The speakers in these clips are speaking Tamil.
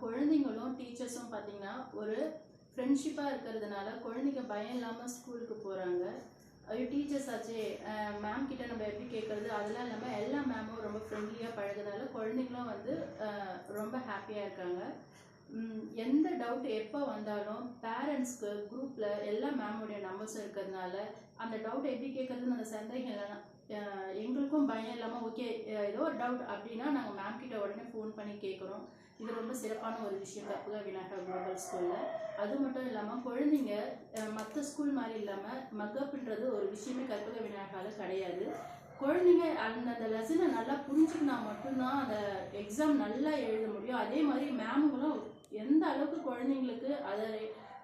குழந்தைங்களும் டீச்சர்ஸும் பார்த்தீங்கன்னா ஒரு ஃப்ரெண்ட்ஷிப்பாக இருக்கிறதுனால குழந்தைங்க பயம் இல்லாமல் ஸ்கூலுக்கு போகிறாங்க. ஐயோ டீச்சர்ஸ் ஆச்சே, மேம் கிட்ட நம்ம எப்படி கேட்குறது, அதெல்லாம் இல்லாமல் எல்லா மேமும் ரொம்ப ஃப்ரெண்ட்லியாக பழகுறதால குழந்தைங்களும் வந்து ரொம்ப ஹாப்பியாக இருக்காங்க. எந்த டவுட் எப்போ வந்தாலும் பேரண்ட்ஸ்க்கு குரூப்பில் எல்லா மேமோடைய நம்பர்ஸும் இருக்கிறதுனால அந்த டவுட் எப்படி கேட்குறதுன்னு அந்த சந்தேகம் எங்களுக்கும் பயம் இல்லாமல் ஓகே ஏதோ ஒரு டவுட் அப்படின்னா நாங்கள் மேம் கிட்ட உடனே ஃபோன் பண்ணி கேட்குறோம். இது ரொம்ப சிறப்பான ஒரு விஷயம் கற்பக விநாயகர் குளோபல் ஸ்கூலில். அது மட்டும் இல்லாமல் குழந்தைங்க மற்ற ஸ்கூல் மாதிரி இல்லாமல் மக்கப்ன்றது ஒரு விஷயமே கற்பக விநாயகாவில் கிடையாது. குழந்தைங்க அந்த லெசனை நல்லா புரிஞ்சுக்கினா மட்டும்தான் அந்த எக்ஸாம் நல்லா எழுத முடியும். அதே மாதிரி மேமுங்களும் எந்த அளவுக்கு குழந்தைங்களுக்கு அதை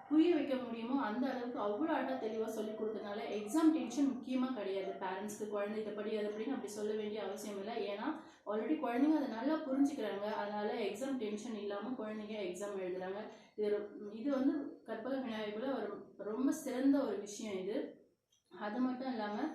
புரிய வைக்க முடியுமோ அந்த அளவுக்கு அவ்வளோ அழகாக தெளிவாக சொல்லி கொடுத்ததுனால எக்ஸாம் டென்ஷன் முக்கியமாக கிடையாது. பேரண்ட்ஸ்க்கு குழந்தைகிட்ட படி அது அப்படின்னு அப்படி சொல்ல வேண்டிய அவசியம் இல்லை. ஏன்னா ஆல்ரெடி குழந்தைங்க அதை நல்லா புரிஞ்சுக்கிறாங்க. அதனால எக்ஸாம் டென்ஷன் இல்லாமல் குழந்தைங்க எக்ஸாம் எழுதுறாங்க. இது வந்து கற்பக விநாயகர்ல ஒரு ரொம்ப சிறந்த ஒரு விஷயம் இது. அது மட்டும் இல்லாமல்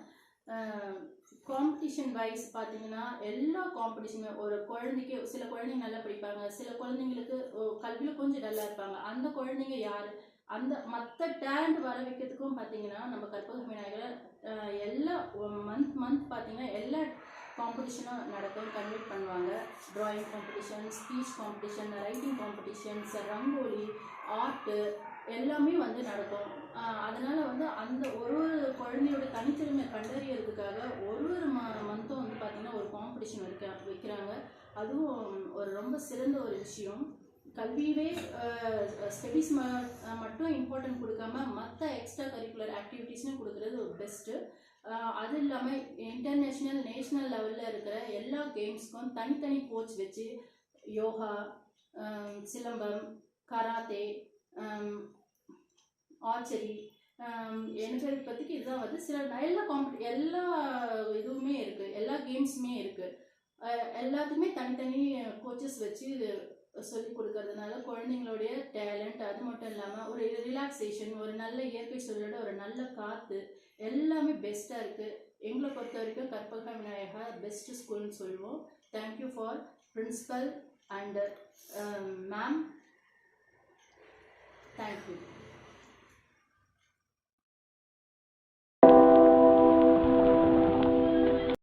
காம்படிஷன் வைஸ் பார்த்தீங்கன்னா எல்லா காம்படிஷனும் ஒரு குழந்தைக்கு சில குழந்தைங்க நல்லா படிப்பாங்க, சில குழந்தைங்களுக்கு கல்வியில் கொஞ்சம் டல்லாக இருப்பாங்க. அந்த குழந்தைங்க யார் அந்த மற்ற டேலண்ட் வர வைக்கிறதுக்கும் பார்த்தீங்கன்னா நம்ம கற்பக விநாயகர் எல்லா மந்த் பார்த்தீங்கன்னா எல்லா காம்படிஷனும் நடக்கும், கன்வெர்ட் பண்ணுவாங்க. Drawing competition, speech competition, writing competitions, rangoli, art எல்லாமே வந்து நடக்கும். அதனால் வந்து அந்த ஒரு குழந்தையோட தனித்திறமை கண்டறியறதுக்காக ஒரு மந்த்தும் வந்து பார்த்திங்கன்னா ஒரு காம்படிஷன் வைக்கிறாங்க. அதுவும் ஒரு ரொம்ப சிறந்த ஒரு விஷயம். கல்வியவே ஸ்டடீஸ் மட்டும் இம்பார்ட்டன்ட் கொடுக்காம மற்ற எக்ஸ்ட்ரா கரிக்குலர் ஆக்டிவிட்டீஸ்னு கொடுக்குறது ஒரு பெஸ்ட்டு. அது இல்லாமல் இன்டர்நேஷ்னல் நேஷ்னல் லெவலில் இருக்கிற எல்லா கேம்ஸ்க்கும் தனித்தனி கோச் வச்சு யோகா, சிலம்பம், கராத்தே, ஆர்ச்சரி, எனக்கு இப்போதைக்கு இதுதான் வந்து சில எல்லா இதுவுமே இருக்குது, எல்லா கேம்ஸுமே இருக்குது. எல்லாத்துக்குமே தனித்தனி கோச்சஸ் வச்சு சொல்லி கொடுக்கறதுனால குழந்தைங்களுடைய டேலண்ட் அது மட்டும் இல்லாமல் ஒரு ரிலாக்ஸேஷன், ஒரு நல்ல இயற்கை சூழலோட ஒரு நல்ல காற்று எல்லாமே பெஸ்ட்டாக இருக்குது. எங்களை பொறுத்த வரைக்கும் கற்பக விநாயகா பெஸ்ட் ஸ்கூல்னு சொல்லுவோம். Thank you for principal and ma'am. Thank you.